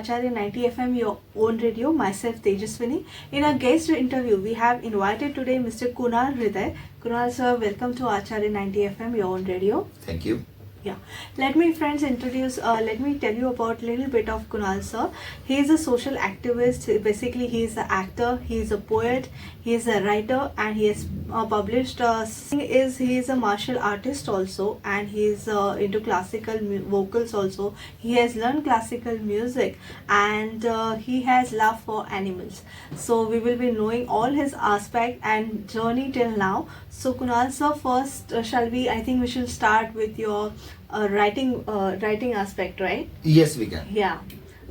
Acharya 90 FM, your own radio. Myself, Tejaswini. In our guest interview, we have invited today Mr. Kunal Hriday. Kunal sir, welcome to Acharya 90 FM, your own radio. Thank you. Yeah, let me tell you about a little bit of Kunal sir. He is a social activist. Basically, he is an actor, he is a poet, he is a writer, and he has published. He is a martial artist also, and he is into classical vocals also. He has learned classical music, and he has love for animals. So we will be knowing all his aspect and journey till now. So Kunal sir, first I think we should start with your writing aspect, right? Yes, we can. Yeah.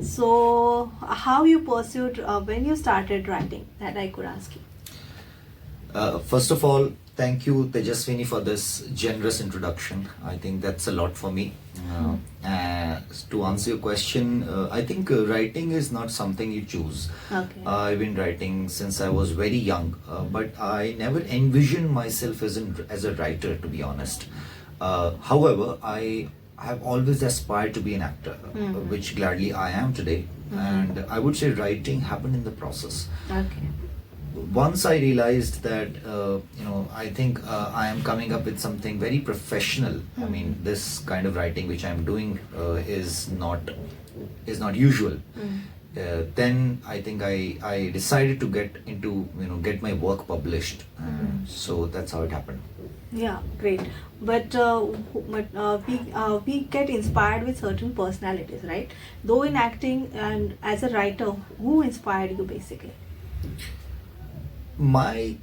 So how you pursued when you started writing, that I could ask you. First of all, thank you, Tejaswini, for this generous introduction. I think that's a lot for me. To answer your question, I think writing is not something you choose. Okay. I've been writing since I was very young, but I never envisioned myself as a writer, to be honest. However, I have always aspired to be an actor, which gladly I am today. And I would say writing happened in the process. Okay. Once I realized that, I think I am coming up with something very professional. I mean, this kind of writing which I am doing is not usual. Then I think I decided to get my work published. So that's how it happened. Yeah, great. But we get inspired with certain personalities, right? Though in acting and as a writer, who inspired you basically? My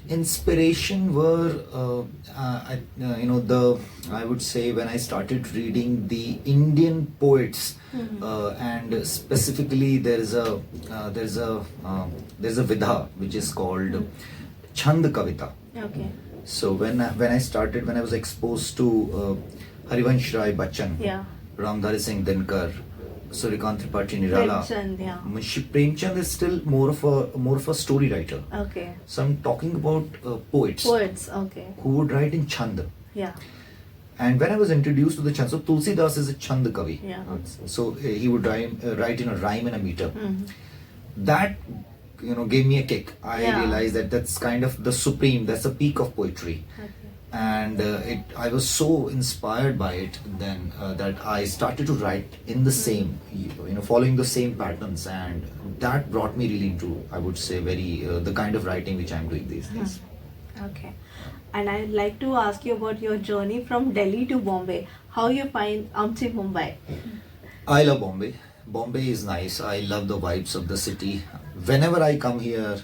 inspiration were, I would say when I started reading the Indian poets, and specifically there's a vidha which is called Chand Kavita. Okay. So when I was exposed to Harivansh Rai Bachchan, Yeah. Ramdhari Singh Dinkar, Surikant Tripathi Nirala, Premchand, yeah. Munshi Premchand is still more of a story writer. Okay. So I'm talking about poets Poets, okay. who would write in Chand. Yeah. And when I was introduced to the Chand, so Tulsidas is a Chand Kavi. Yeah. So he would write in a rhyme and a meter. Mm-hmm. That gave me a kick. I Yeah. realized that that's kind of the supreme, that's the peak of poetry. Okay. And I was so inspired by it then that I started to write in the same, following the same patterns, and that brought me really into, I would say, very the kind of writing which I'm doing these days. Okay. And I'd like to ask you about your journey from Delhi to Bombay. How you find Mumbai? I love Bombay. Bombay is nice. I love the vibes of the city. Whenever I come here,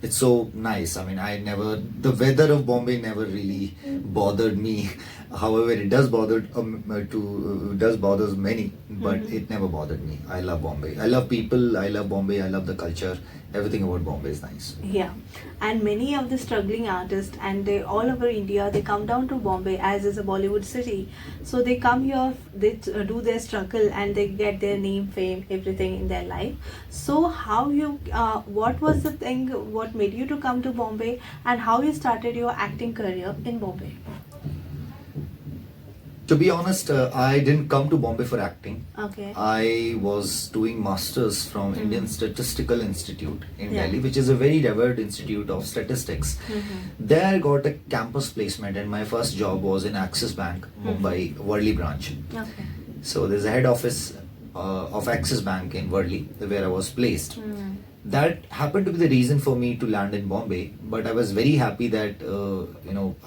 it's so nice. I mean, the weather of Bombay never really bothered me. However, it does bothers many, but it never bothered me. I love Bombay. I love people. I love Bombay. I love the culture. Everything about Bombay is nice. Yeah, and many of the struggling artists, and they all over India, they come down to Bombay as is a Bollywood city. So they come here, they do their struggle, and they get their name, fame, everything in their life. So what was the thing, what made you to come to Bombay, and how you started your acting career in Bombay? To be honest, I didn't come to Bombay for acting. Okay. I was doing masters from Indian Statistical Institute in Yeah. Delhi, which is a very revered institute of statistics. There I got a campus placement, and my first job was in Axis Bank, Mumbai, Worli branch. Okay. So there's a head office of Axis Bank in Worli, where I was placed. That happened to be the reason for me to land in Bombay, but I was very happy that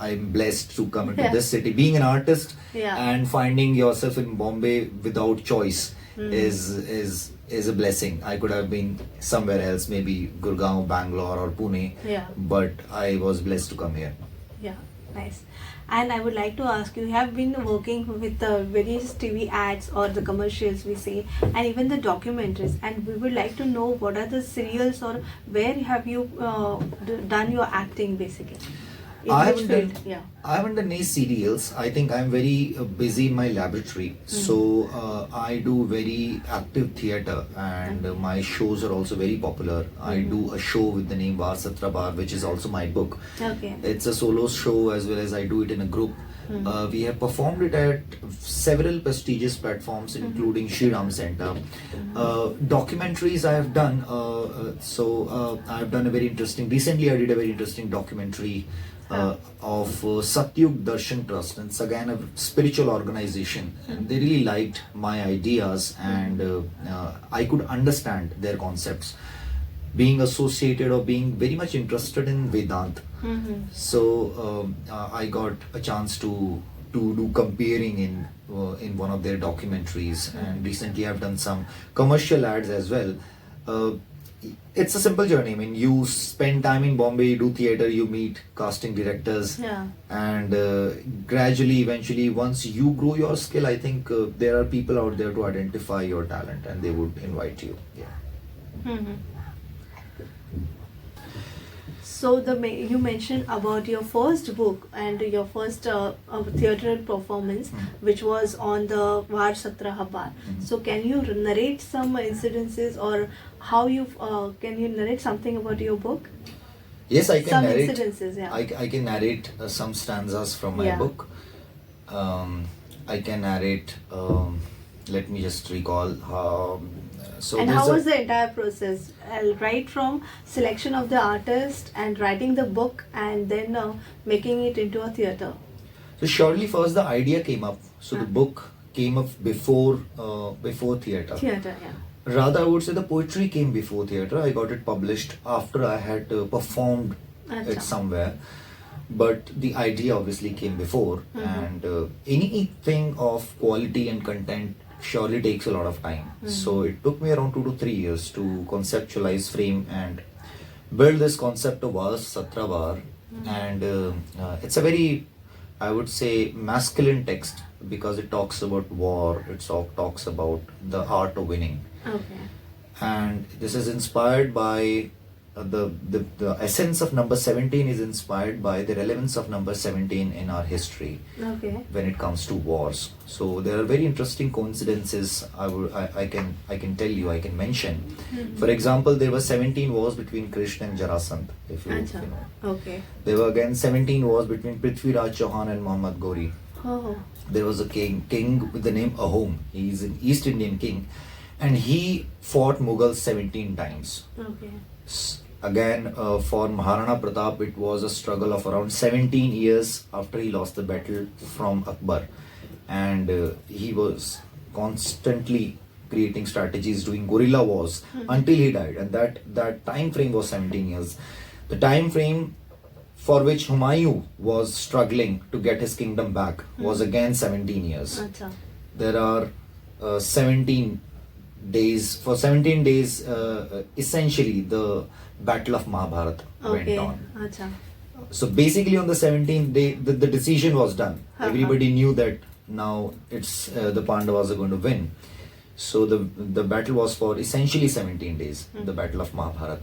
I'm blessed to come into this city. Being an artist and finding yourself in Bombay without choice is a blessing. I could have been somewhere else, maybe Gurgaon, Bangalore or Pune, but I was blessed to come here. Yeah, nice. And I would like to ask you have been working with various TV ads or the commercials we say, and even the documentaries, and we would like to know what are the serials or where have you done your acting basically? I haven't done any serials. I think I'm very busy in my laboratory. So I do very active theatre, and my shows are also very popular. I do a show with the name Var Satra Bar, which is also my book. Okay. It's a solo show as well as I do it in a group. We have performed it at several prestigious platforms, including Shri Ram Center. Documentaries I have done. I have done a very interesting. Recently, I did a very interesting documentary of Satyug Darshan Trust, and it's again a spiritual organization. And they really liked my ideas, and I could understand their concepts, being associated or being very much interested in Vedanta. So I got a chance to do comparing in one of their documentaries, and recently I've done some commercial ads as well. It's a simple journey. I mean, you spend time in Bombay, you do theatre, you meet casting directors, and gradually, eventually, once you grow your skill, I think there are people out there to identify your talent, and they would invite you. Yeah. So you mentioned about your first book and your first theatrical performance, which was on the Var Satra Habar. So can you narrate some incidences, or how you can you narrate something about your book? Yes, I can Some narrate. incidences, yeah. I can narrate some stanzas from my book. I can narrate. Let me just recall how. And how was the entire process? Right from selection of the artist and writing the book, and then making it into a theatre. So surely first the idea came up. So the book came up before theatre. Theatre, yeah. Rather, I would say the poetry came before theatre. I got it published after I had performed it somewhere. But the idea obviously came before, and anything of quality and content surely takes a lot of time. So it took me around 2 to 3 years to conceptualize, frame, and build this concept of Vas Satravar. And it's a very, I would say, masculine text, because it talks about war, it talks about the art of winning. Okay. And this is inspired by the essence of number 17 is inspired by the relevance of number 17 in our history when it comes to wars. So there are very interesting coincidences I can tell you, I can mention. For example, there were 17 wars between Krishna and Jarasandh, if you know. Okay. There were again 17 wars between Prithviraj Chauhan and Muhammad Ghori. There was a king with the name Ahom. He is an East Indian king, and he fought Mughals 17 times. Okay. Again, for Maharana Pratap, it was a struggle of around 17 years after he lost the battle from Akbar, and he was constantly creating strategies, doing guerrilla wars until he died, and that time frame was 17 years. The time frame for which Humayun was struggling to get his kingdom back was again 17 years. There are 17 days. For 17 days, essentially the battle of Mahabharata went on. So basically on the 17th day, the decision was done. Everybody knew that now it's the Pandavas are going to win. So the battle was for essentially 17 days, the battle of Mahabharata.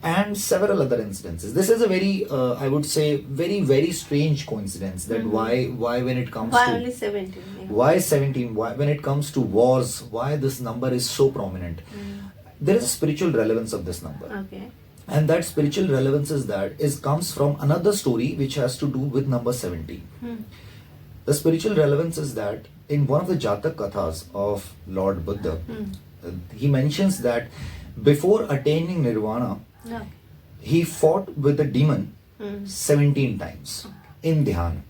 And several other incidences. This is a very, I would say, very, very strange coincidence that why when it comes why to... only 17? Why 17? Why, when it comes to wars, why this number is so prominent? There is a spiritual relevance of this number. Okay. And that spiritual relevance comes from another story which has to do with number 17. The spiritual relevance is that in one of the Jatak Kathas of Lord Buddha, he mentions that before attaining Nirvana, he fought with a demon 17 times in Dhyan.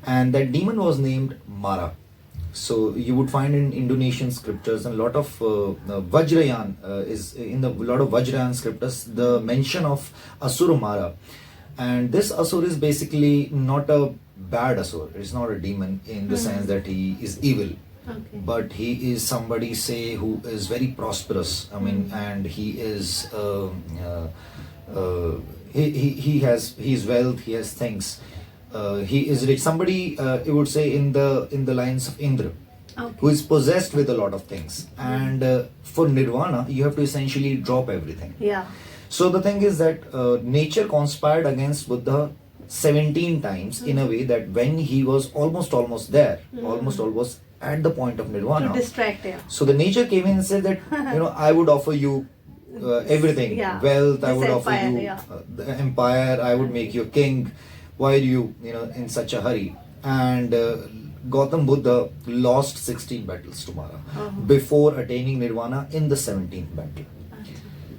And that demon was named Mara. So you would find in Indonesian scriptures and a lot of Vajrayan is in a lot of Vajrayan scriptures the mention of Asura Mara. And this Asura is basically not a bad Asura. It's not a demon in the sense that he is evil. But he is somebody, say, who is very prosperous. I mean, and he is he has wealth, he has things. He is rich. Somebody you would say in the lines of Indra, who is possessed with a lot of things. And for Nirvana, you have to essentially drop everything. So the thing is that nature conspired against Buddha 17 times in a way that when he was almost there, almost at the point of Nirvana, to distract him. So the nature came in and said that, I would offer you everything, wealth, I would offer you the empire, I would make you king. Why are you, in such a hurry? and Gautam Buddha lost 16 battles to Mara before attaining Nirvana in the 17th battle.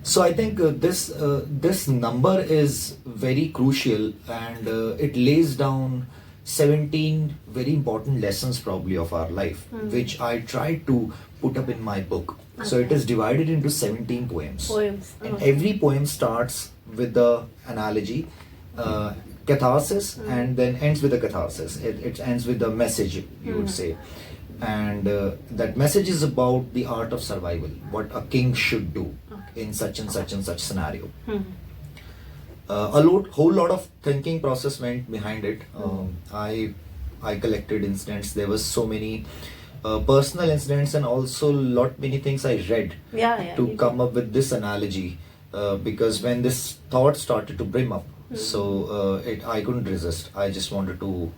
So I think this number is very crucial, and it lays down 17 very important lessons probably of our life, which I tried to put up in my book. So it is divided into 17 poems. And every poem starts with the analogy, catharsis, and then ends with a catharsis. It ends with a message, you would say. And that message is about the art of survival, what a king should do in such and such and such scenario. Whole lot of thinking process went behind it. I collected incidents. There was so many personal incidents, and also many things I read to come up with this analogy, because when this thought started to brim up, so I couldn't resist. I just wanted to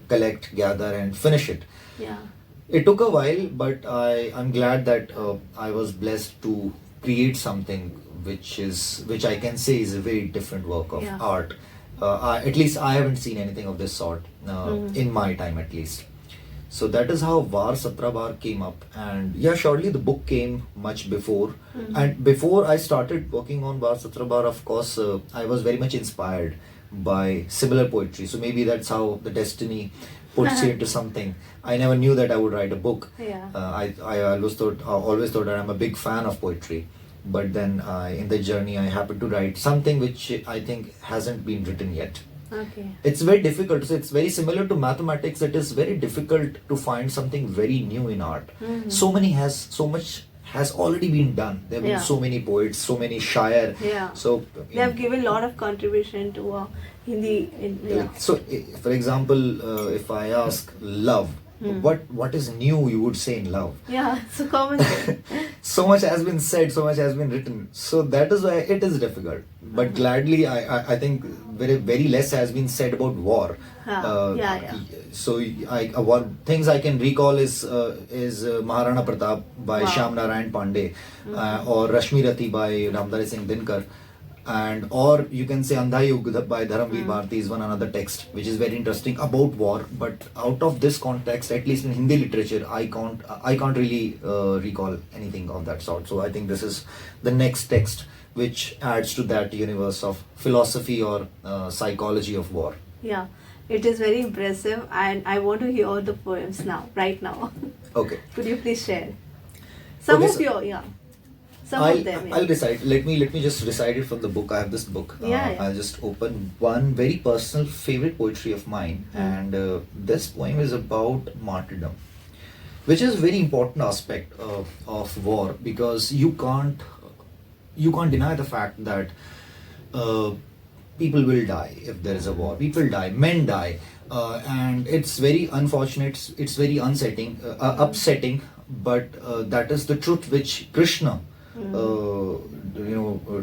collect, gather, and finish it. It took a while, but I'm glad that I was blessed to create something which I can say is a very different work of art. At least I haven't seen anything of this sort in my time, at least. So that is how Var Satrabar came up, and surely the book came much before. And before I started working on Var Satrabar, of course, I was very much inspired by similar poetry. So maybe that's how the destiny puts you into something. I never knew that I would write a book. I always thought that I'm a big fan of poetry, but then in the journey I happened to write something which I think hasn't been written yet. It's very difficult. So it's very similar to mathematics. It is very difficult to find something very new in art. So much has already been done. There have been so many poets, so many shair. So they have given a lot of contribution to Hindi. So, for example, if I ask love, what is new you would say in love? It's a common thing. So much has been said, so much has been written. So that is why it is difficult. But gladly, I think very less has been said about war. So one things I can recall is Maharana Pratap by Shyam Narayan Pandey, or Rashmi Rati by Ramdari Singh Dinkar. Or you can say Andha Yug by Dharamveer Bharti is one another text which is very interesting about war. But out of this context, at least in Hindi literature, I can't really recall anything of that sort. So I think this is the next text which adds to that universe of philosophy or psychology of war. It is very impressive, and I want to hear the poems right now. Okay. Could you please share some of your Some of them. I'll recite. Let me just recite it from the book. I have this book. I'll just open one very personal favorite poetry of mine, and this poem is about martyrdom, which is a very important aspect of war, because you can't deny the fact that people will die if there is a war. People die, men die, and it's very unfortunate. It's very upsetting, but that is the truth which Krishna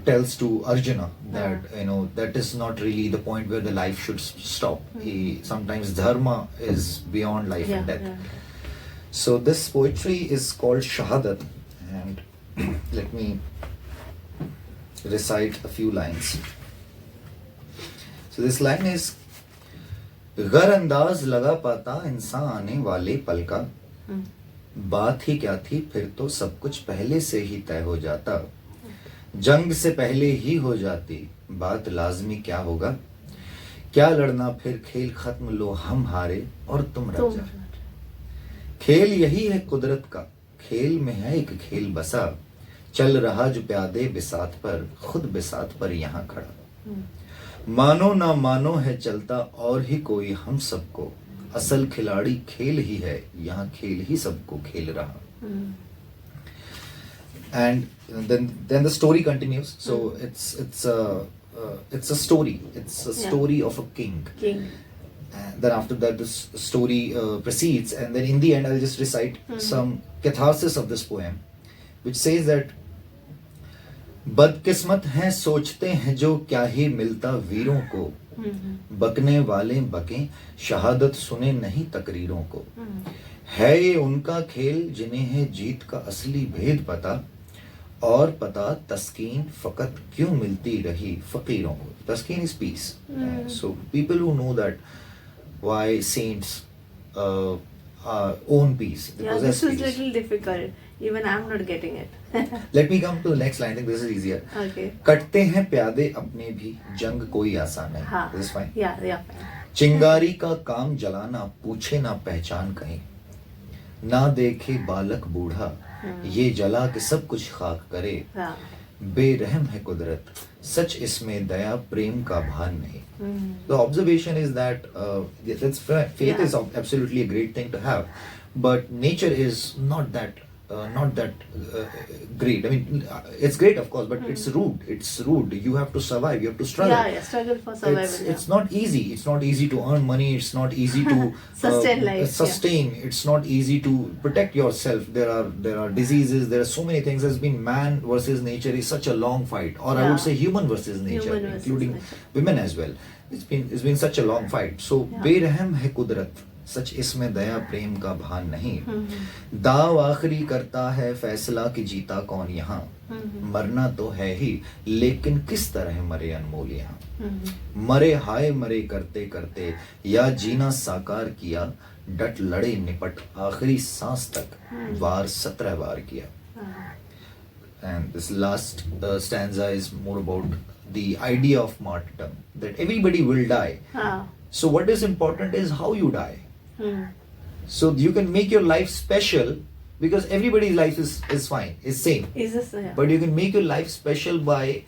tells to Arjuna, that that is not really the point where the life should stop. Sometimes dharma is beyond life and death. So this poetry is called Shahadat, and let me recite a few lines. So this line is: गर अंदाज लगा पाता इंसान आने वाले पल का, बात ही क्या थी फिर तो सब कुछ पहले से ही तय हो जाता, जंग से पहले ही हो जाती बात लाजमी क्या होगा, क्या लड़ना फिर खेल खत्म लो हम हारे और तुम राजा, खेल यही है कुदरत का, खेल में है एक खेल बसा, चल रहा जो प्यादे बिसात पर खुद बिसात पर यहाँ खड़ा, मानो ना मानो है चलता और ही कोई हम सबको, असल खिलाड़ी खेल ही है यहाँ खेल ही सबको खेल रहा. And then the story continues. So it's a story. It's a story of a king. And then after that, this story proceeds, and then in the end, I'll just recite some catharsis of this poem, which says that बदकिस्मत हैं सोचते हैं जो क्या ही मिलता वीरों को, बकने वाले बकें शहादत सुने नहीं तकरीरों को, है ये उनका खेल जिन्हें है जीत का असली भेद पता, और पता तस्कीन फकत क्यों मिलती रही फकीरों को. Taskin is peace. So people who know that why saints own peace. They Yeah, possess this is peace. little difficult. Even I'm not getting it. Let me come to the next line. I think this is easier. Okay. कटते हैं प्यादे अपने भी जंग कोई आसान नहीं. हाँ. This is fine. Yeah, fine. चिंगारी का काम जलाना पूछे ना पहचान कहीं ना देखे बालक बूढ़ा ये जला के सब कुछ खाक करे हाँ. बेरहम है कुदरत सच इसमें दया प्रेम का भान नहीं. The observation is that faith Yeah. is absolutely a great thing to have, but nature is not that great. I mean, it's great, of course, but it's rude. It's rude. You have to survive. You have to struggle. Yeah, struggle for survival. It's not easy. It's not easy to earn money. It's not easy to Sustain life, sustain. It's not easy to protect yourself. There are diseases. There are so many things. There's been man versus nature is such a long fight, or I Yeah. would say human versus nature, Human versus including nature. women as well. It's been such a long fight. So Yeah. बेरहम है कुदरत सच इसमें दया प्रेम का भान नहीं. दाव आखिरी करता है फैसला कि जीता कौन यहाँ. मरना तो है ही लेकिन किस तरह मरे अनमोल यहाँ. मरे हाय मरे करते करते या जीना साकार किया डट लड़े निपट आखिरी सांस तक वार 17 बार किया. And this last stanza is more about the idea of martyrdom, that everybody will die. हाँ. So what is important is how you die. So you can make your life special because everybody's life is fine, is same. Is this? Yeah. But you can make your life special by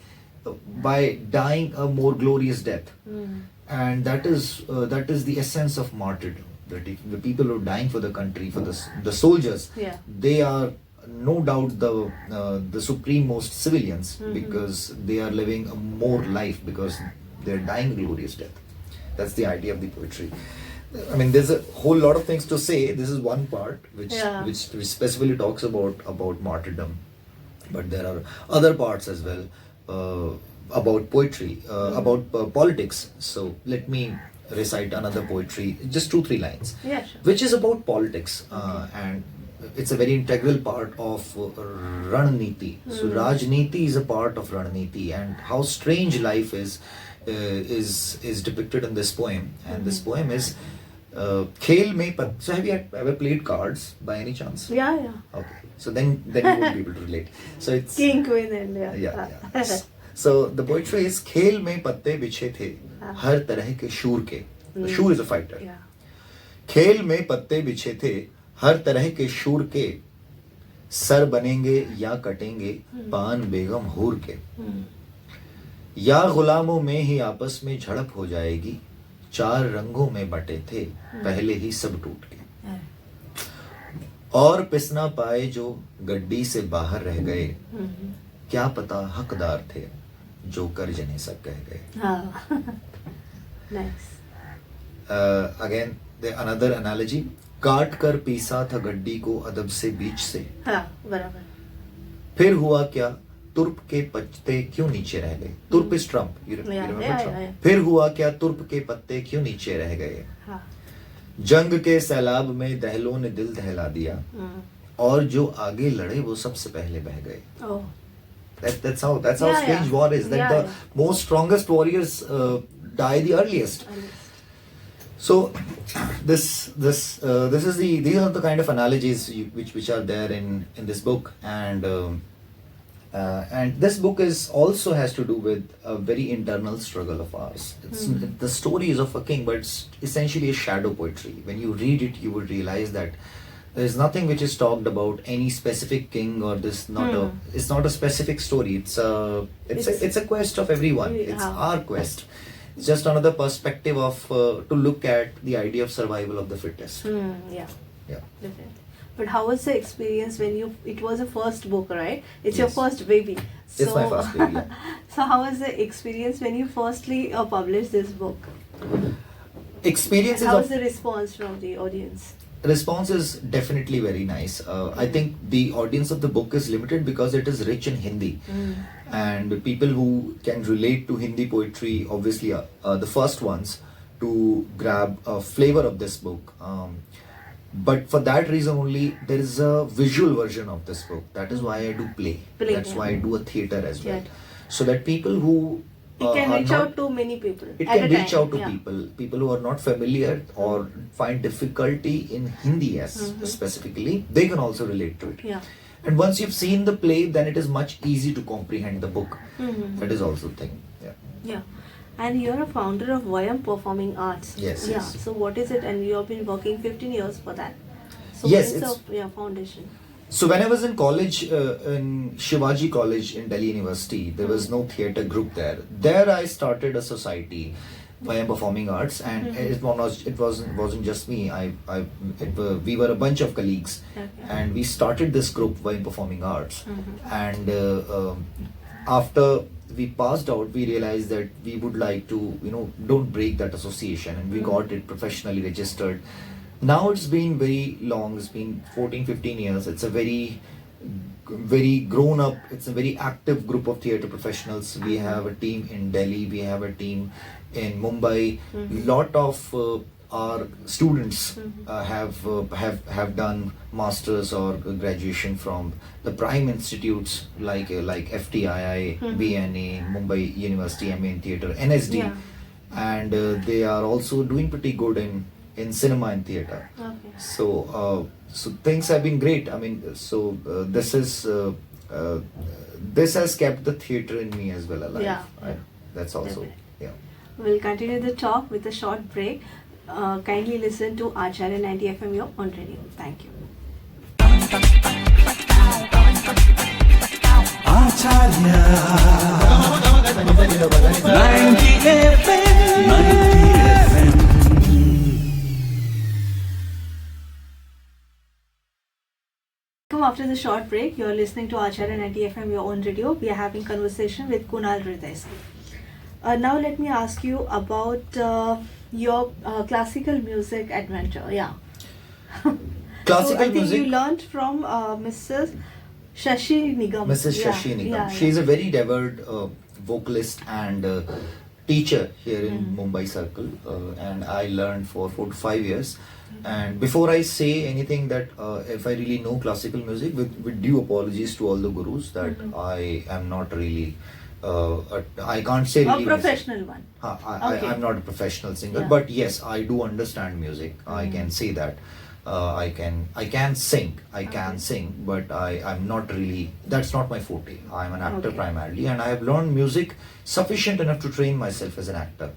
dying a more glorious death. And that is the essence of martyrdom. That if the people who are dying for the country, for the soldiers, Yeah. they are no doubt the supreme-most civilians because they are living a more life because they are dying a glorious death. That's the idea of the poetry. I mean, there's a whole lot of things to say. This is one part which specifically talks about martyrdom, but there are other parts as well about poetry, about politics. So let me recite another poetry, just 2-3 lines, Yeah, sure. which is about politics, and it's a very integral part of Rananiti. So Rajniti is a part of Rananiti, and how strange life is depicted in this poem. And this poem is Khel mein So have you ever played cards by any chance? Yeah. Okay, so then you won't be able to relate. So it's King, Queen, and yeah. So the poetry is खेल में पत्ते बिछे थे हर तरह के शूर के. The shur is a fighter. Yeah. खेल में पत्ते बिछे थे हर तरह के शूर के सर बनेंगे या कटेंगे पान बेगम हूर के. या गुलामों में ही आपस में झड़प हो जाएगी 4 रंगों में बटे थे पहले ही सब टूट के. और पिसना पाए जो गड्डी से बाहर रह गए क्या पता हकदार थे जो कर जने सब कह गए. Nice. Again, another analogy. काट कर पीसा था गड्डी को अदब से बीच से. हाँ, बराबर. फिर हुआ क्या तुर्प के पत्ते क्यों नीचे रह गए. तुर्प is trump. You remember Yeah. trump? फिर हुआ क्या तुर्प के पत्ते क्यों नीचे रह गए. हाँ. जंग के सैलाब में दहलों ने दिल दहला दिया और जो आगे लड़े वो सबसे पहले बह गए. Oh. That's how strange war is. That the most strongest warriors die the earliest. So these are the kind of analogies which are there in this book, and this book also has to do with a very internal struggle of ours. The story is of a king, but it's essentially a shadow poetry. When you read it, you would realize that there is nothing which is talked about any specific king, or it's not a specific story. It's a quest of everyone. It's our quest. It's just another perspective of to look at the idea of survival of the fittest. Yeah. Yeah. But how was the experience when it was a first book, right? It's your Yes. first baby. It's my first baby. Yeah. So how was the experience when you firstly published this book? Experiences How of was the response from the audience? response is definitely very nice. I think the audience of the book is limited because it is rich in Hindi, and people who can relate to Hindi poetry obviously are the first ones to grab a flavor of this book. But for that reason only, there is a visual version of this book. That is why I do play. That's why I do a theater as well. So that people who It can are reach not, out to many people. it at can a reach time. out to people who are not familiar or find difficulty in Hindi specifically. They can also relate to it. Yeah. And once you've seen the play, then it is much easy to comprehend the book. That is also the thing. Yeah. Yeah. And you're a founder of Vayam Performing Arts. Yes, Yeah. yes. So what is it? And you have been working 15 years for that. So Yes, what is it's- the foundation? So when I was in college, in Shivaji College in Delhi University, there was no theatre group there. There I started a society, Vayam Performing Arts, and it wasn't just me. We were a bunch of colleagues, Okay. and we started this group, Vayam Performing Arts. And after we passed out, we realized that we would like to, don't break that association, and we got it professionally registered. Now it's been very long, it's been 14, 15 years. It's a very grown up, it's a very active group of theatre professionals. We have a team in Delhi, we have a team in Mumbai. Lot of our students have done masters or graduation from the prime institutes like FTII, BNA, Mumbai University, MA in Theatre, NSD. Yeah. And they are also doing pretty good in cinema and theatre. Okay. So things have been great. I mean, this has kept the theatre in me as well alive. Yeah. That's also, Definitely. yeah. We'll continue the talk with a short break. Kindly listen to Acharya 90 FM your on radio. Thank you. Acharya 90 FM 90 FM. Welcome after the short break. You're listening to Acharya 90 FM your own radio. We are having conversation with Kunal Hriday. Now let me ask you about your classical music adventure. Yeah. Classical so I think music. you learned from Mrs. Shashi Nigam. Mrs. Shashi Nigam. Yeah, She is a very devout vocalist and teacher here in Mumbai Circle, and I learned for 4 to 5 years. And before I say anything, that if I really know classical music, with due apologies to all the gurus, that I am not really. I can't say A really professional one. Okay. I'm not a professional singer, Yeah. but yes, I do understand music. I can say that. I can sing. I can sing, but I'm not really. That's not my forte. I'm an actor Okay. primarily, and I have learned music sufficient enough to train myself as an actor.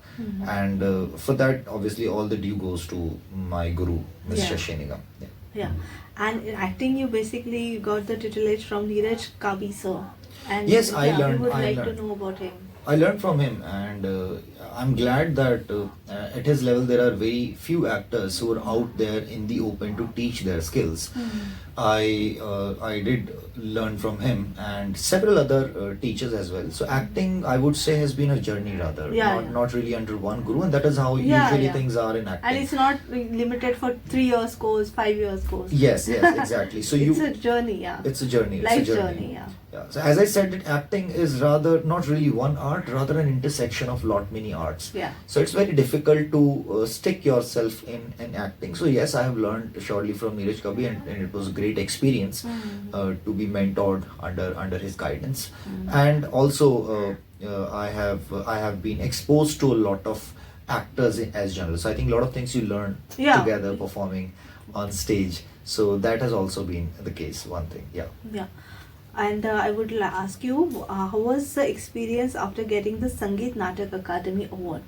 And for that, obviously, all the due goes to my guru, Ms. Yeah. Shashi Nigam. Yeah. Yeah. And in acting, you basically got the tutelage from Neeraj Kabi sir. And Yes, I learned- We would I like learned. to know about him. I learned from him, and I'm glad that at his level there are very few actors who are out there in the open to teach their skills. I did learn from him and several other teachers as well. So acting, I would say, has been a journey rather, Yeah, yeah. not really under one guru, and that is how Yeah, usually yeah. things are in acting. And it's not limited for 3 years course, 5 years course. Yes, exactly. So It's a journey, yeah. it's a journey. It's Life a journey, yeah. Yeah. So as I said, that acting is rather not really one art, rather an intersection of lot many arts. Yeah. So it's very difficult to stick yourself in acting. So yes, I have learned surely from Neeraj Kabi, and it was a great experience to be mentored under his guidance. And also I have been exposed to a lot of actors as general. So I think a lot of things you learn Yeah. together performing on stage. So that has also been the case. One thing, yeah. Yeah. And I would ask you, how was the experience after getting the Sangeet Natak Academy Award?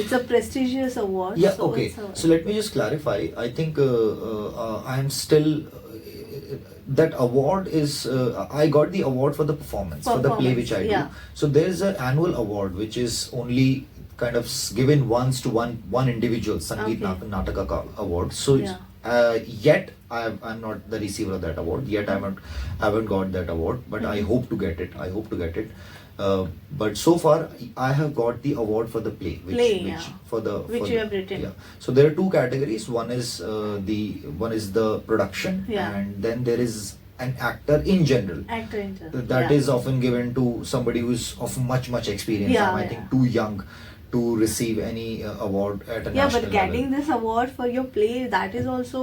It's a prestigious award. Yeah, so okay. it's a- So let me just clarify. I think I'm still. That award is. I got the award for the performance, for the play which I Yeah. do. So there is an annual award which is only kind of given once to one individual, Sangeet Okay. Nataka Award. So Yeah. yet I'm not the receiver of that award. Yet I haven't got that award, but I hope to get it. I hope to get it. But so far I have got the award for the play, Play, yeah. for the Which for you the- have written. Yeah. So there are two categories. One is the production, Yeah. and then there is an actor in general. Actor in general. That yeah. is often given to somebody who's of much experience. Yeah, I yeah. think too young to receive any award at a Yeah, national but getting level. this award for your play, that is also.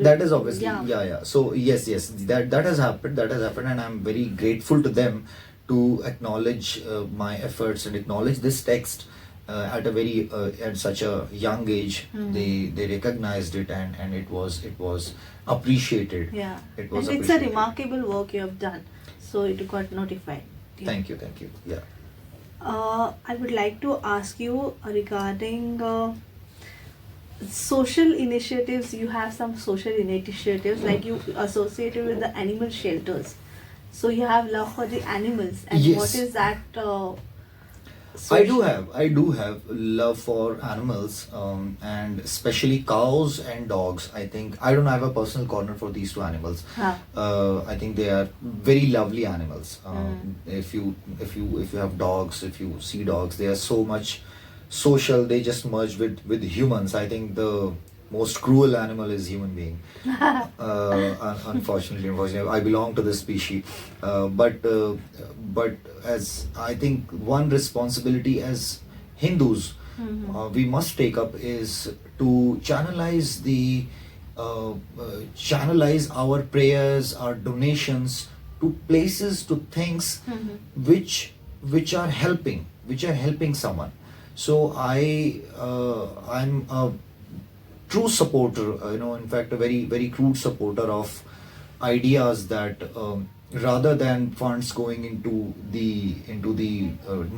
That is obviously yeah. yeah. So yes, that has happened, and I'm very grateful to them to acknowledge my efforts and acknowledge this text at a very at such a young age. They recognized it, and it was appreciated. Yeah. It was And it's a appreciated. remarkable work you have done. So it got notified. Yeah. Thank you. Yeah. I would like to ask you regarding social initiatives. You have some social initiatives, like you associated with the animal shelters. So you have love for the animals, and Yes. what is that? I do have love for animals, and especially cows and dogs. I think I don't have a personal corner for these two animals. Huh. I think they are very lovely animals. If you have dogs, if you see dogs, they are so much social. They just merge with humans. I think the most cruel animal is human being. Unfortunately, I belong to this species, but as I think one responsibility as Hindus we must take up is to channelize our prayers, our donations to places, to things which are helping someone. So I'm a true supporter, in fact, a very, very crude supporter of ideas that rather than funds going into the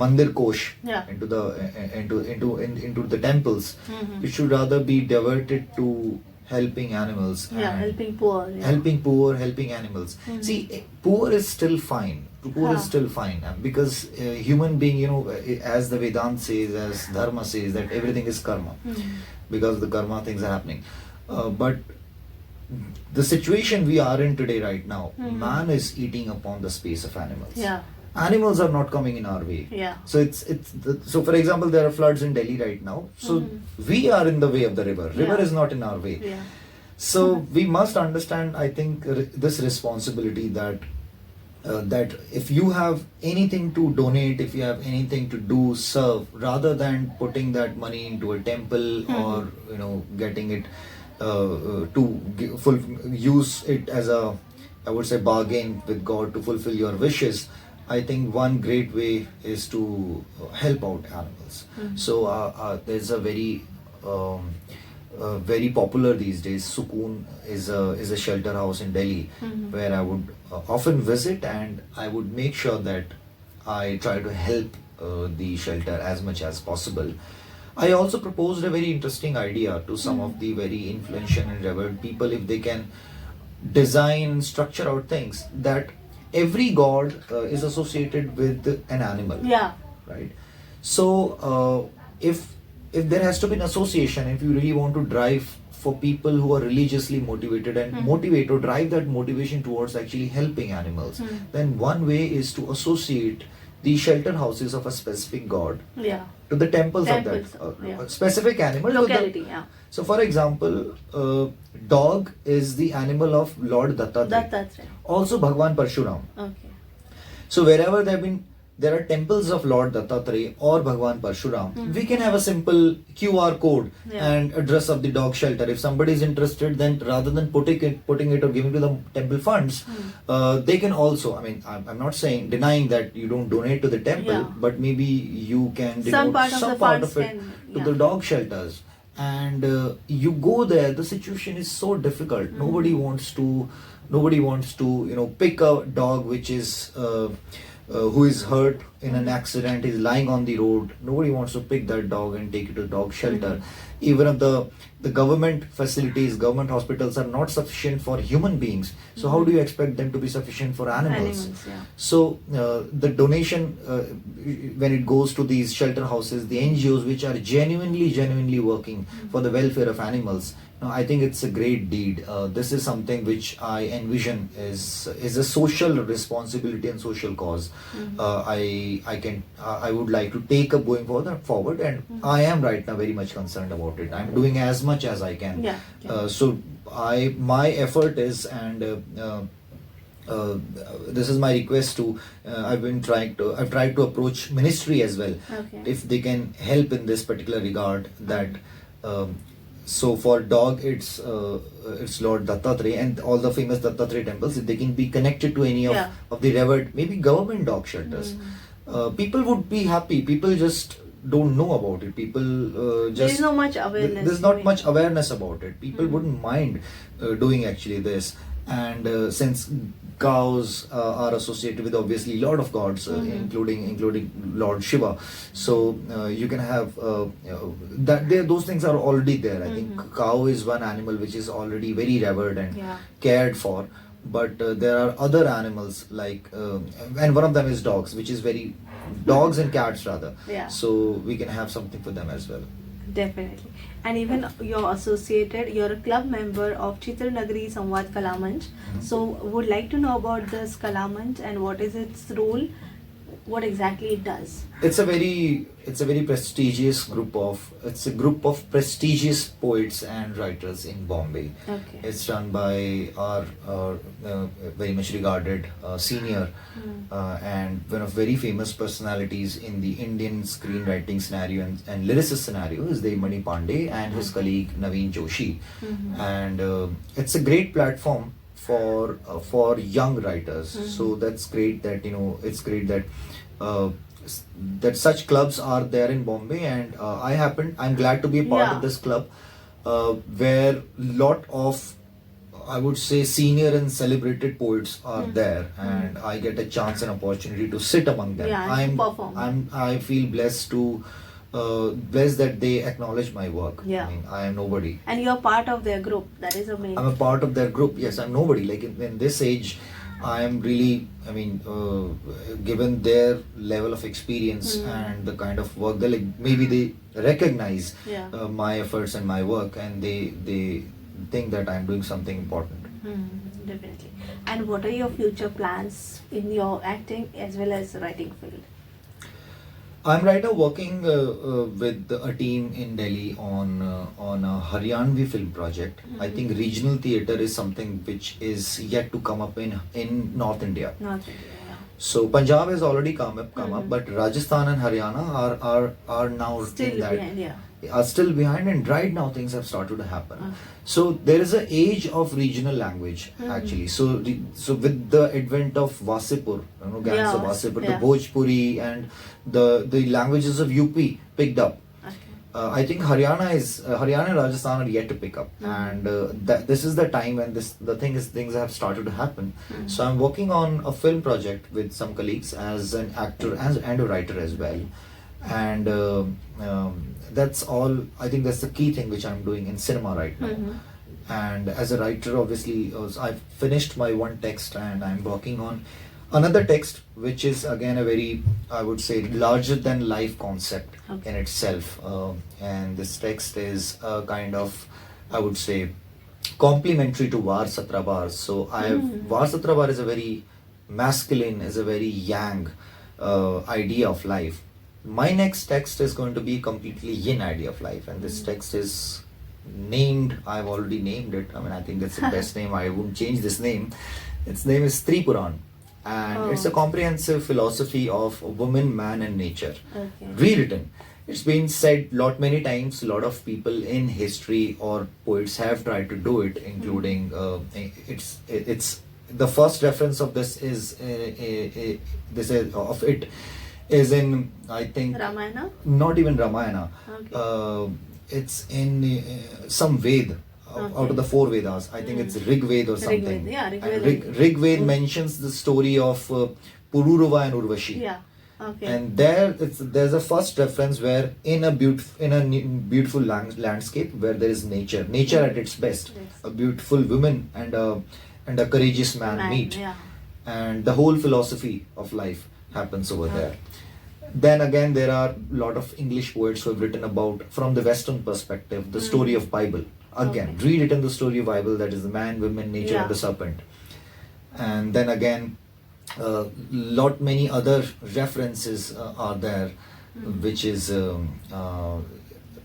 mandir kosh, Yeah. into the temples, it should rather be diverted to helping animals. Yeah, and helping poor. Yeah. helping poor, helping animals. See, poor is still fine. Poor is still fine, because human being, as the Vedant says, as Dharma says, that everything is karma, because the karma things are happening. But the situation we are in today, right now, man is eating upon the space of animals. Yeah. Animals are not coming in our way. Yeah. So so for example, there are floods in Delhi right now. So we are in the way of the river. River Yeah. is not in our way. Yeah. So we must understand, I think, this responsibility that if you have anything to donate, if you have anything to do, serve, rather than putting that money into a temple or getting it use it as a, I would say, bargain with God to fulfill your wishes. I think one great way is to help out animals. So there's a very popular these days. Sukoon is a shelter house in Delhi where I would often visit, and I would make sure that I try to help the shelter as much as possible. I also proposed a very interesting idea to some of the very influential and revered people, if they can design and structure out things that every god is associated with an animal. Yeah. Right. So if there has to be an association, if you really want to drive for people who are religiously motivated and motivate or drive that motivation towards actually helping animals, then one way is to associate the shelter houses of a specific god Yeah. to the temples Temples, of that yeah. specific animal. to the- Locality. Yeah. So, for example, dog is the animal of Lord Dattatreya. That's right. Also, Bhagwan Parshuram. Okay. So, wherever there are temples of Lord Dattatreya or Bhagwan Parshuram, we can have a simple QR code Yeah. and address of the dog shelter. If somebody is interested, then rather than putting it or giving to the temple funds, they can also, I'm not denying that you don't donate to the temple, Yeah. but maybe you can Some devote part of some the part funds of it can, to yeah. the dog shelters. And you go there, the situation is so difficult. Nobody wants to pick a dog which is who is hurt in an accident, is lying on the road. Nobody wants to pick that dog and take it to dog shelter. Even if the government facilities, government hospitals are not sufficient for human beings, so how do you expect them to be sufficient for animals? Yeah. So the donation, when it goes to these shelter houses, the NGOs which are genuinely working for the welfare of animals, I think it's a great deed. This is something which I envision is a social responsibility and social cause. I would like to take up going forward, and I am right now very much concerned about it. I'm doing as much as I can. Yeah. So my effort is, and this is my request to. I've tried to approach ministry as well, Okay. if they can help in this particular regard, that So for dog, it's Lord Dattatreya, and all the famous Dattatreya temples. They can be connected to any Yeah. of the revered, maybe government dog shelters. People would be happy. People just don't know about it. People There just is no much awareness. there's not maybe. much awareness about it. People wouldn't mind doing actually this. And since cows are associated with obviously lot of gods, including Lord Shiva, so you can have those things are already there. I think cow is one animal which is already very revered and Yeah. cared for. But there are other animals like, and one of them is dogs, which is very dogs and cats rather. Yeah. So we can have something for them as well. Definitely. And even you're a club member of Chitranagari Samvad Kalamanch. So would like to know about this Kalamanch and what is its role, what exactly it does. It's a very prestigious group of prestigious poets and writers in Bombay. Okay. It's run by our very much regarded senior and one of very famous personalities in the Indian screenwriting scenario and lyricist scenario is the Mani Pandey and his colleague Naveen Joshi. And it's a great platform for young writers. So that's great that it's great that that such clubs are there in Bombay, and I'm glad to be a part Yeah. of this club where lot of, I would say, senior and celebrated poets are there, and I get a chance and opportunity to sit among them. Yeah, and to perform. I feel blessed that they acknowledge my work. Yeah. I mean, I am nobody. And you're part of their group. That is amazing. I'm a part of their group. Yes, I'm nobody. Like in this age, I am really, given their level of experience and the kind of work, maybe they recognize Yeah. my efforts and my work, and they think that I'm doing something important. Definitely. And what are your future plans in your acting as well as writing field? I'm right now working with a team in Delhi on a Haryanvi film project. I think regional theatre is something which is yet to come up in North India. North India, yeah. So Punjab has already come up, but Rajasthan and Haryana are now Still in that behind, yeah. are still behind, and right now things have started to happen. Okay. So there is an age of regional language actually. So with the advent of Wasipur, gangs Yeah, of Wasipur, yeah. the Bhojpuri and the languages of UP picked up. Okay. I think Haryana and Rajasthan are yet to pick up, and this is the time when things have started to happen. So I'm working on a film project with some colleagues as an actor and a writer as well, and that's all. I think that's the key thing which I'm doing in cinema right now. And as a writer, obviously, I've finished my one text and I'm working on another text, which is again a very, I would say, larger than life concept in itself. And this text is a kind of, I would say, complementary to Var Satrabar. So Var Satrabar is a very masculine, is a very yang idea of life. My next text is going to be completely yin idea of life, and this text is named, I've already named it. I think that's the best name. I wouldn't change this name. Its name is Stree Puran, and it's a comprehensive philosophy of woman, man and nature. Okay. Rewritten. It's been said many times. A lot of people in history or poets have tried to do it, including it's the first reference of this is is in, I think, Ramayana? not even Ramayana. Okay. It's in some Ved out of the four Vedas. I think it's Rig Ved or something. Ved, yeah, Rig And Ved. Rig Ved mentions the story of Pururava and Urvashi. Yeah. Okay. And there's a first reference where in a beautiful landscape where there is nature at its best, Yes. a beautiful woman and a courageous man meet, Yeah. and the whole philosophy of life happens over there. Then again, there are a lot of English poets who have written about, from the Western perspective, the story of Bible. Again, rewritten the story of Bible, that is the man, woman, nature, and the serpent. And then again, many other references are there, which is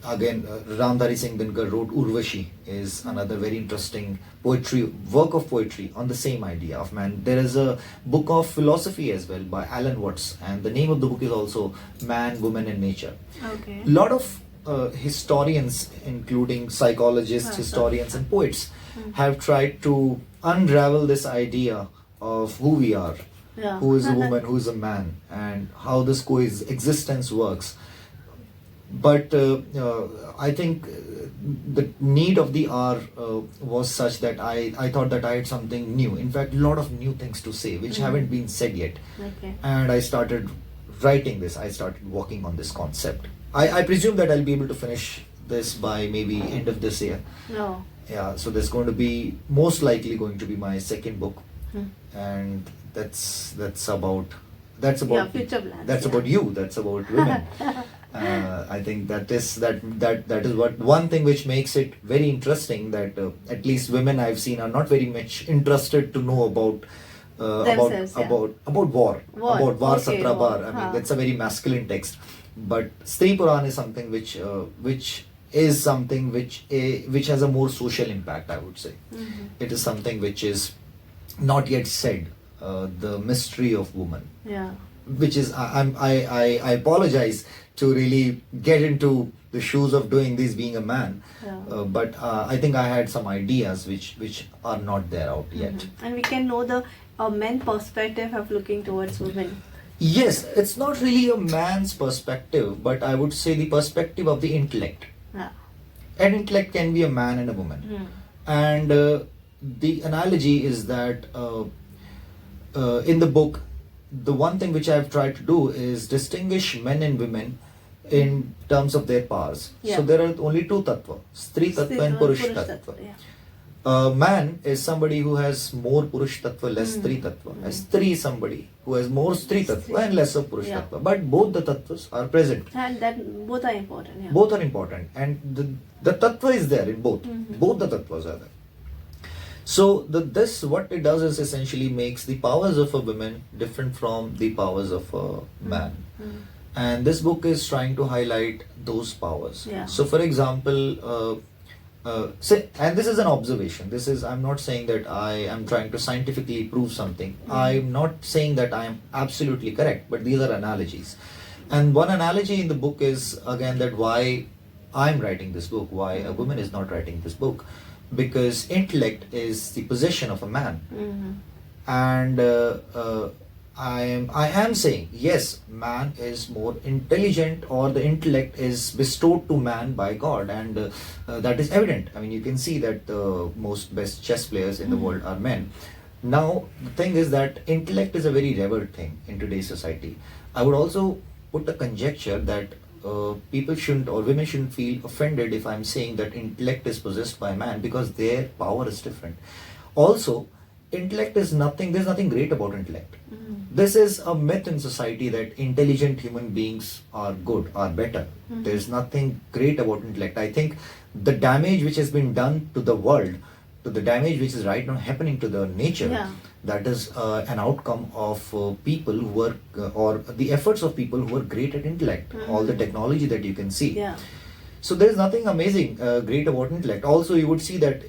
again, Ramdhari Singh Dinkar wrote Urvashi, is another very interesting work of poetry on the same idea of man. There is a book of philosophy as well by Alan Watts, and the name of the book is also Man, Woman and Nature. Okay. Lot of historians, including psychologists, Sure. historians, and poets, have tried to unravel this idea of who we are, Yeah. who is a woman, who is a man, and how this coexistence works. But I think the need of the hour was such that I thought that I had something new. In fact, a lot of new things to say which haven't been said yet. Okay. And I started writing this. I started working on this concept. I presume that I'll be able to finish this by maybe end of this year. No. Yeah, so there's going to be most likely going to be my second book, and that's about Yeah, future plans. that's yeah. about you. That's about women. I think that is what one thing which makes it very interesting, that at least women I've seen are not very much interested to know about Themselves, yeah. about war, War. about Var Okay, Satra war. Bar. I mean, Huh. that's a very masculine text, but Stri Puran is something which is something which has a more social impact, I would say. It is something which is not yet said, the mystery of woman, Yeah. which is I apologize to really get into the shoes of doing this being a man, Yeah. but I think I had some ideas which are not there out yet. And we can know the men perspective of looking towards women. Yes, it's not really a man's perspective, but I would say the perspective of the intellect. Yeah. An intellect can be a man and a woman. And the analogy is that in the book, the one thing which I've tried to do is distinguish men and women in terms of their powers. Yeah. So there are only two tattva, Stri tattva and Purush tattva. Yeah. Man is somebody who has more Purush tattva, less Stri tattva. A Stri is somebody who has more Stri tattva and less of Purush Yeah. tattva. But both the tattvas are present. And that both are important. Yeah. Both are important, and the tattva is there in both. Both the tattvas are there. So this what it does is essentially makes the powers of a woman different from the powers of a man. And this book is trying to highlight those powers. Yeah. So for example, and this is an observation. I'm not saying that I am trying to scientifically prove something. I'm not saying that I am absolutely correct, but these are analogies. And one analogy in the book is again that why I'm writing this book, why a woman is not writing this book, because intellect is the possession of a man. And I am saying yes, man is more intelligent, or the intellect is bestowed to man by God, and that is evident. I mean, you can see that the most best chess players in the world are men. Now the thing is that intellect is a very revered thing in today's society. I would also put a conjecture that people shouldn't, or women shouldn't feel offended if I'm saying that intellect is possessed by man, because their power is different. Also, intellect is nothing, there's nothing great about intellect. This is a myth in society that intelligent human beings are good, are better. There's nothing great about intellect. I think the damage which has been done to the world, to the damage which is right now happening to the nature, Yeah. that is an outcome of people who were, or the efforts of people who were great at intellect, all the technology that you can see. Yeah. So there's nothing amazing, great about intellect. Also, you would see that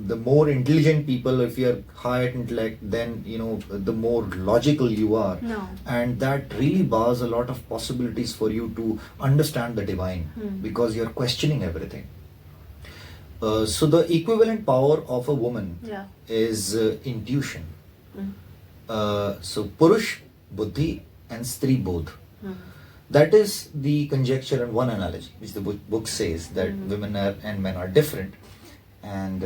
the more intelligent people, if you're high at intellect, then the more logical you are. No. And that really bars a lot of possibilities for you to understand the divine, because you're questioning everything. So the equivalent power of a woman Yeah. is intuition. So Purush, Buddhi, and Stri Bodh. That is the conjecture and one analogy which the book says, that women and men are different, and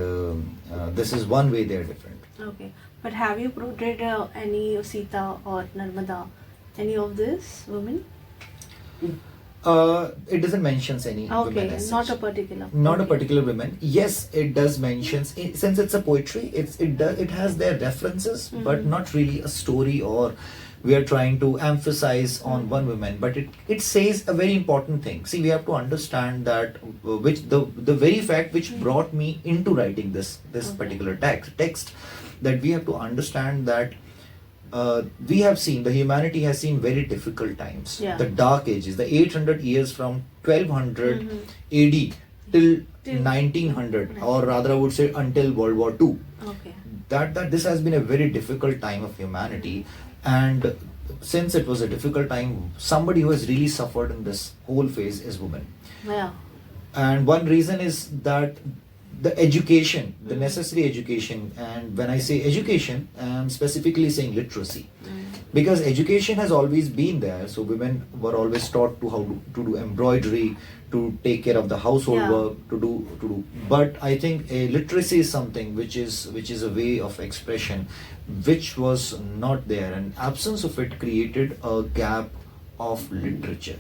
this is one way they are different. Okay. But have you portrayed any Sita or Narmada, any of these women? It doesn't mention any women Okay, as not such. a particular. Not a Okay. particular women. Yes, it does mentions, since it's a poetry, it has their references, but not really a story, or we are trying to emphasize on one woman. But it says a very important thing. See, we have to understand that which the very fact which brought me into writing this particular text, that we have to understand that we have seen, the humanity has seen very difficult times. Yeah. The dark ages, the 800 years from 1200 AD till 1900, or rather I would say until World War II. Okay. That this has been a very difficult time of humanity, and since it was a difficult time, somebody who has really suffered in this whole phase is women. Yeah. And one reason is that the education, the necessary education, and when I say education, I'm specifically saying literacy. Because education has always been there, so women were always taught to how to do embroidery, to take care of the household Yeah. work, to do. But I think literacy is something which is a way of expression, which was not there, and absence of it created a gap of literature.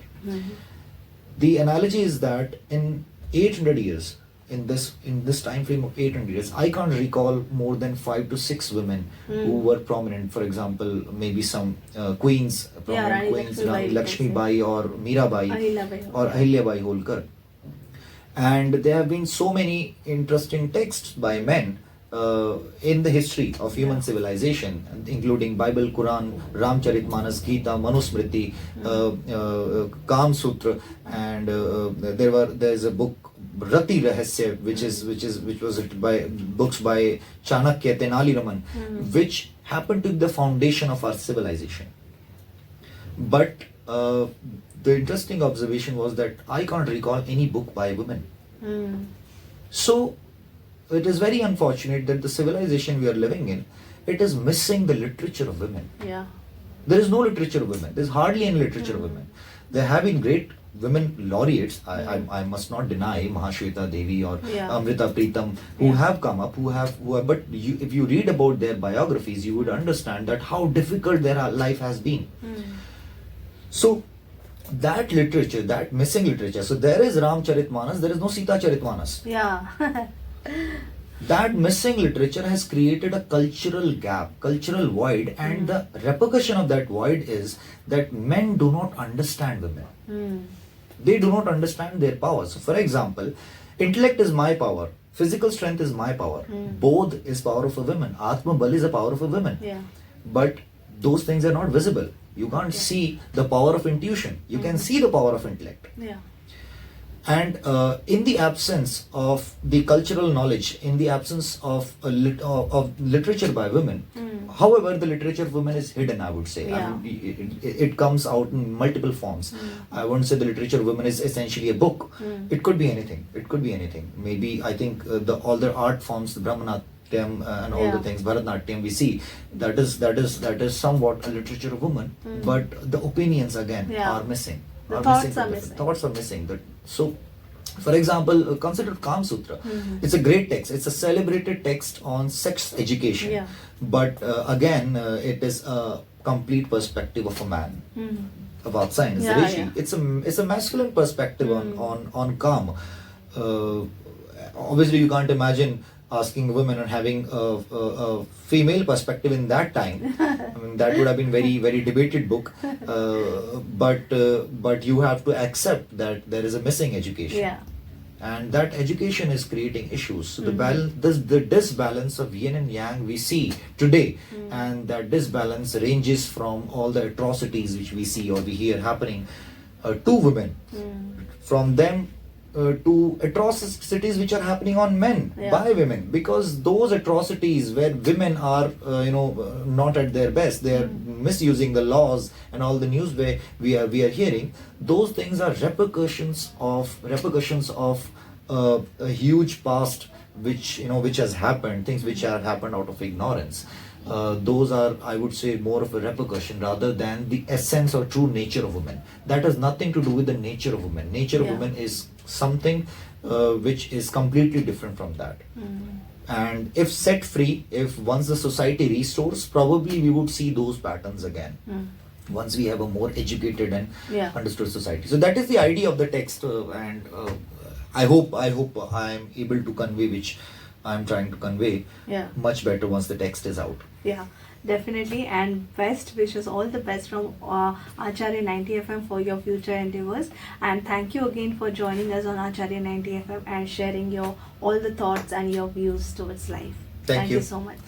The analogy is that in 800 years, in this time frame of 800 years, I can't recall more than 5 to 6 women who were prominent. For example, maybe some queens, prominent Rani queens, Lakshmi Bai, Rani you can Lakshmi say. Bai or Mirabai Ahilyabai. or Ahilyabai Holkar. And there have been so many interesting texts by men in the history of human civilization, including Bible, Quran, Ramcharitmanas, Gita, Manusmriti, Kam Sutra, and there's a book Rati Rahasya, which was written by books by Chanakya, Tenali Raman, which happened to be the foundation of our civilization. But the interesting observation was that I can't recall any book by women. So it is very unfortunate that the civilization we are living in, it is missing the literature of women. Yeah. There is no literature of women. There's hardly any literature of women. There have been great women laureates. I must not deny Mahashweta Devi or Yeah. Amrita Pritam, who have come up, who have. But if you read about their biographies, you would understand that how difficult their life has been. So that literature, that missing literature. So there is Ramcharitmanas, there is no Sita Charitmanas. Yeah. That missing literature has created a cultural gap, cultural void, and the repercussion of that void is that men do not understand women. They do not understand their power. So, for example, intellect is my power, physical strength is my power, bodh is power of a woman, Atma Bal is a power of a woman. Yeah. But those things are not visible. You can't see the power of intuition. You can see the power of intellect. Yeah. And in the absence of the cultural knowledge, in the absence of literature by women, however, the literature of women is hidden, I would say. Yeah. I mean, it comes out in multiple forms. I won't say the literature of women is essentially a book. It could be anything. It could be anything. Maybe I think all the art forms, the Brahmanatyam and all the things, Bharatanatyam we see, that is somewhat a literature of women. But the opinions again are missing. The thoughts are missing. Thoughts are missing. So, for example, consider Kam Sutra. It's a great text. It's a celebrated text on sex education. Yeah. But again, it is a complete perspective of a man about science. Yeah, Rishi. yeah. It's a masculine perspective on Kam. Obviously, you can't imagine asking women and having a female perspective in that time. I mean, that would have been very debated book. But you have to accept that there is a missing education. Yeah. And that education is creating issues. So the disbalance of yin and yang we see today, and that disbalance ranges from all the atrocities which we see or we hear happening to women, from them to atrocities which are happening on men by women, because those atrocities where women are not at their best, they are misusing the laws and all the news where we are hearing, those things are repercussions of a huge past which has happened, things which have happened out of ignorance. Those are, I would say, more of a repercussion rather than the essence or true nature of women. That has nothing to do with the nature of women. Nature of women is something which is completely different from that. And if set free, if once the society restores, probably we would see those patterns again. Once we have a more educated and understood society. So that is the idea of the text, and I hope I am able to convey which I am trying to convey much better once the text is out. Yeah, definitely. And best wishes, all the best from Acharya 90 FM for your future endeavors. And thank you again for joining us on Acharya 90 FM and sharing your all the thoughts and your views towards life. Thank you so much.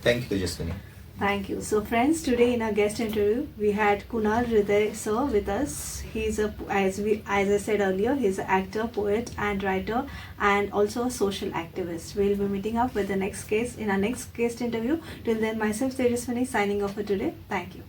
Thank you, Tejaswini. Thank you. So friends, today in our guest interview, we had Kunal Hriday sir with us. He's as I said earlier, he's an actor, poet and writer, and also a social activist. We'll be meeting up with the next case in our next guest interview. Till then, myself Tejaswini signing off for today. Thank you.